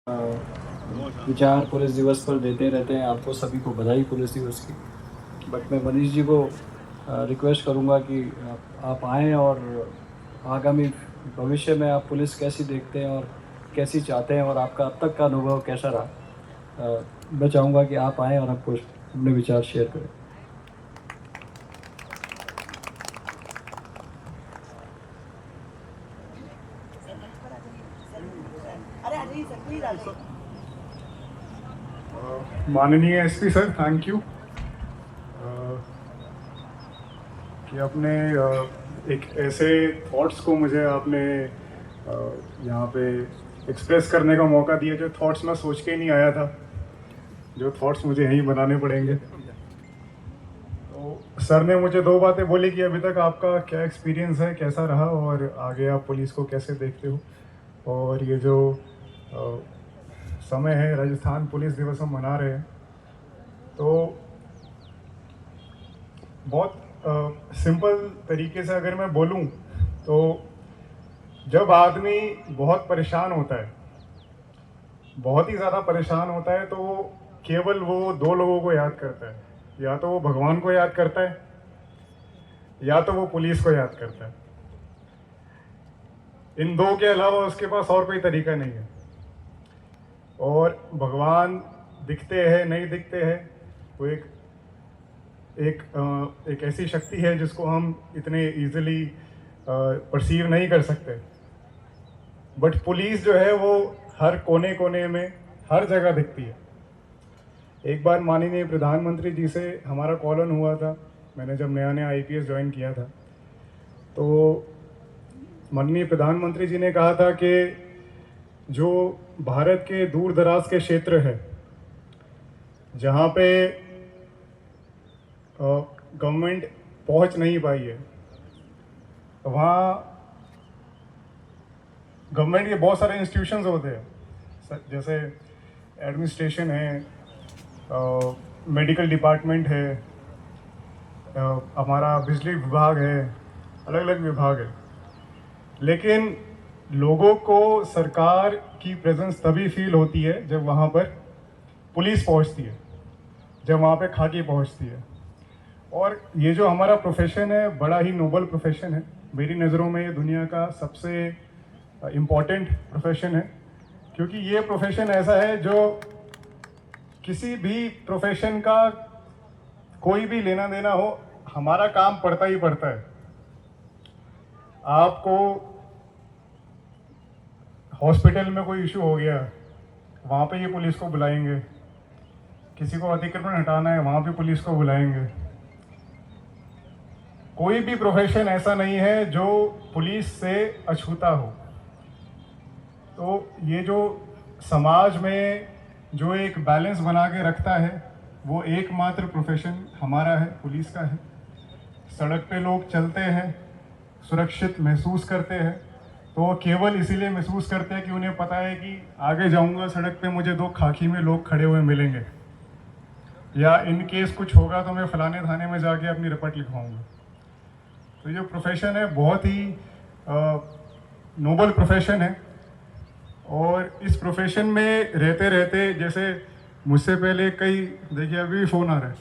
विचार पुलिस दिवस पर देते रहते हैं। आपको सभी को बधाई पुलिस दिवस की। बट मैं मनीष जी को रिक्वेस्ट करूंगा कि आप आएँ और आगामी भविष्य में आप पुलिस कैसी देखते हैं और कैसी चाहते हैं और आपका अब तक का अनुभव कैसा रहा। मैं चाहूँगा कि आप आएँ और आपको अपने विचार शेयर करें। माननीय एसपी सर, थैंक यू कि आपने एक ऐसे थॉट्स को मुझे आपने यहाँ पे एक्सप्रेस करने का मौका दिया जो थॉट्स मैं सोच के ही नहीं आया था, जो थॉट्स मुझे यहीं बनाने पड़ेंगे। तो सर ने मुझे दो बातें बोली कि अभी तक आपका क्या एक्सपीरियंस है, कैसा रहा और आगे आप पुलिस को कैसे देखते हो। और ये जो समय है, राजस्थान पुलिस दिवस हम मना रहे हैं, तो बहुत सिंपल तरीके से अगर मैं बोलूं तो जब आदमी बहुत परेशान होता है, बहुत ही ज़्यादा परेशान होता है, तो केवल वो दो लोगों को याद करता है। या तो वो भगवान को याद करता है या तो वो पुलिस को याद करता है। इन दो के अलावा उसके पास और कोई तरीका नहीं है। और भगवान दिखते हैं नहीं दिखते हैं, वो एक ऐसी शक्ति है जिसको हम इतने इजीली परसीव नहीं कर सकते। बट पुलिस जो है वो हर कोने कोने में, हर जगह दिखती है। एक बार माननीय प्रधानमंत्री जी से हमारा कॉल ऑन हुआ था, मैंने जब नया नया आईपीएस ज्वाइन किया था, तो माननीय प्रधानमंत्री जी ने कहा था कि जो भारत के दूर दराज के क्षेत्र है, जहाँ पे गवर्नमेंट पहुँच नहीं पाई है, वहाँ गवर्नमेंट के बहुत सारे इंस्टीट्यूशंस होते हैं, जैसे एडमिनिस्ट्रेशन है, मेडिकल डिपार्टमेंट है, हमारा बिजली विभाग है, अलग अलग विभाग है। लेकिन लोगों को सरकार की प्रेजेंस तभी फील होती है जब वहाँ पर पुलिस पहुँचती है, जब वहाँ पे खाकी पहुँचती है। और ये जो हमारा प्रोफेशन है, बड़ा ही नोबल प्रोफेशन है। मेरी नज़रों में ये दुनिया का सबसे इम्पॉर्टेंट प्रोफेशन है, क्योंकि ये प्रोफेशन ऐसा है जो किसी भी प्रोफेशन का कोई भी लेना देना हो, हमारा काम पड़ता ही पड़ता है। आपको हॉस्पिटल में कोई इशू हो गया, वहाँ पे ये पुलिस को बुलाएंगे। किसी को अतिक्रमण हटाना है, वहाँ पे पुलिस को बुलाएंगे। कोई भी प्रोफेशन ऐसा नहीं है जो पुलिस से अछूता हो। तो ये जो समाज में जो एक बैलेंस बना के रखता है, वो एकमात्र प्रोफेशन हमारा है, पुलिस का है। सड़क पे लोग चलते हैं, सुरक्षित महसूस करते हैं, तो वो केवल इसीलिए महसूस करते हैं कि उन्हें पता है कि आगे जाऊंगा सड़क पे मुझे दो खाकी में लोग खड़े हुए मिलेंगे, या इन केस कुछ होगा तो मैं फलाने थाने में जाके अपनी रिपोर्ट लिखवाऊंगा। तो ये प्रोफेशन है, बहुत ही नोबल प्रोफेशन है। और इस प्रोफेशन में रहते रहते, जैसे मुझसे पहले कई, देखिए अभी भी फ़ोन आ रहा है,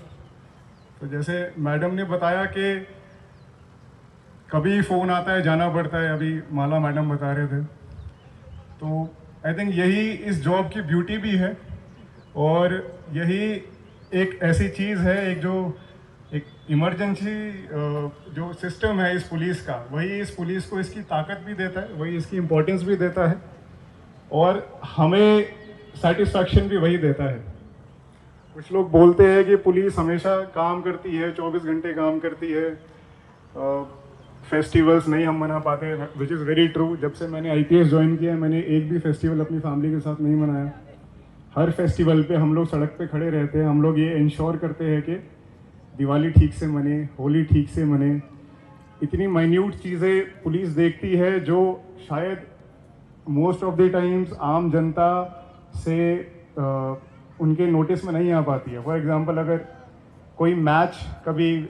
तो जैसे मैडम ने बताया कि कभी फ़ोन आता है जाना पड़ता है, अभी माला मैडम बता रहे थे। तो आई थिंक यही इस जॉब की ब्यूटी भी है, और यही एक ऐसी चीज़ है, एक इमरजेंसी जो सिस्टम है इस पुलिस का, वही इस पुलिस को इसकी ताकत भी देता है, वही इसकी इम्पोर्टेंस भी देता है, और हमें सेटिस्फैक्शन भी वही देता है। कुछ लोग बोलते हैं कि पुलिस हमेशा काम करती है, 24 घंटे काम करती है, फेस्टिवल्स नहीं हम मना पाते, विच इज़ वेरी ट्रू। जब से मैंने आईपीएस ज्वाइन किया, मैंने एक भी फेस्टिवल अपनी फैमिली के साथ नहीं मनाया। हर फेस्टिवल पे हम लोग सड़क पे खड़े रहते हैं। हम लोग ये इंश्योर करते हैं कि दिवाली ठीक से मने, होली ठीक से मने। इतनी माइन्यूट चीज़ें पुलिस देखती है जो शायद मोस्ट ऑफ द टाइम्स आम जनता से उनके नोटिस में नहीं आ पाती है। फॉर एग्जांपल, अगर कोई मैच कभी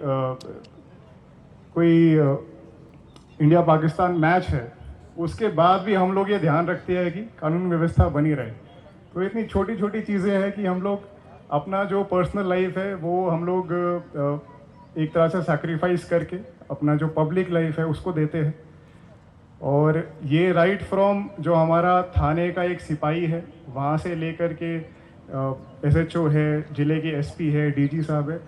कोई इंडिया पाकिस्तान मैच है, उसके बाद भी हम लोग ये ध्यान रखते हैं कि कानून व्यवस्था बनी रहे। तो इतनी छोटी छोटी चीज़ें हैं कि हम लोग अपना जो पर्सनल लाइफ है वो हम लोग एक तरह से सैक्रिफाइस करके अपना जो पब्लिक लाइफ है उसको देते हैं। और ये राइट फ्रॉम जो हमारा थाने का एक सिपाही है वहाँ से लेकर के SHO है, ज़िले के SP है, DG साहब है,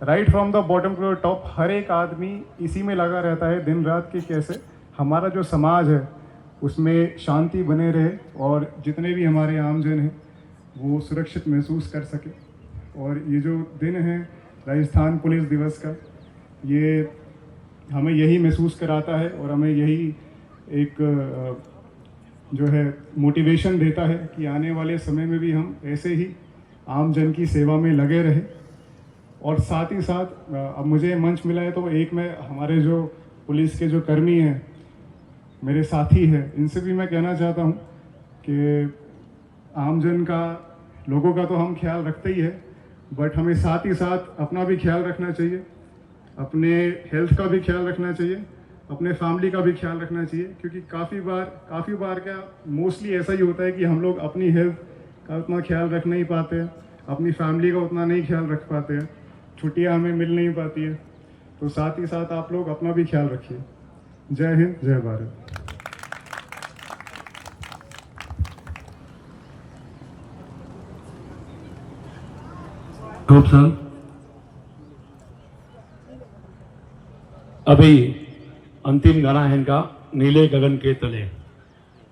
right from the bottom to the top हर एक आदमी इसी में लगा रहता है दिन रात कि कैसे हमारा जो समाज है उसमें शांति बने रहे और जितने भी हमारे आमजन हैं वो सुरक्षित महसूस कर सके। और ये जो दिन है राजस्थान पुलिस दिवस का, ये हमें यही महसूस कराता है और हमें यही एक जो है मोटिवेशन देता है कि आने वाले समय में भी हम ऐसे ही आम जन की सेवा में लगे रहें। और साथ ही साथ अब मुझे मंच मिला है तो एक मैं हमारे जो पुलिस के जो कर्मी हैं, मेरे साथी हैं, इनसे भी मैं कहना चाहता हूँ कि आम जन का, लोगों का तो हम ख्याल रखते ही है, बट हमें साथ ही साथ अपना भी ख्याल रखना चाहिए, अपने हेल्थ का भी ख्याल रखना चाहिए, अपने फैमिली का भी ख्याल रखना चाहिए। क्योंकि काफ़ी बार क्या मोस्टली ऐसा ही होता है कि हम लोग अपनी हेल्थ का उतना ख्याल रख नहीं पाते हैं, अपनी फैमिली का उतना नहीं ख्याल रख पाते हैं, छुट्टियां हमें मिल नहीं पाती है। तो साथ ही साथ आप लोग अपना भी ख्याल रखिए। जय हिंद, जय भारत। खूब सर, अभी अंतिम गाना है इनका, नीले गगन के तले।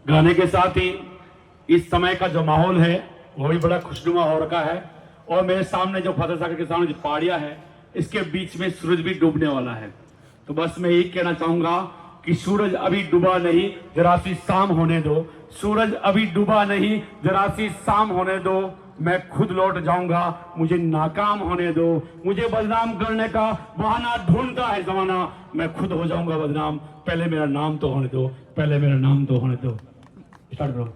गाने के साथ ही इस समय का जो माहौल है वो भी बड़ा खुशनुमा हो रखा है। और मेरे सामने जो फतेह सागर के सामने जो पहाड़ियां है, इसके बीच में सूरज भी डूबने वाला है। तो बस मैं यही कहना चाहूंगा कि सूरज अभी डूबा नहीं, जरा सी शाम होने दो। सूरज अभी डूबा नहीं, जरा सी शाम होने दो। मैं खुद लौट जाऊंगा, मुझे नाकाम होने दो। मुझे बदनाम करने का बहाना ढूंढता है जमाना, मैं खुद हो जाऊंगा बदनाम। पहले मेरा नाम तो होने दो, पहले मेरा नाम तो होने दो। स्टार्ट करो।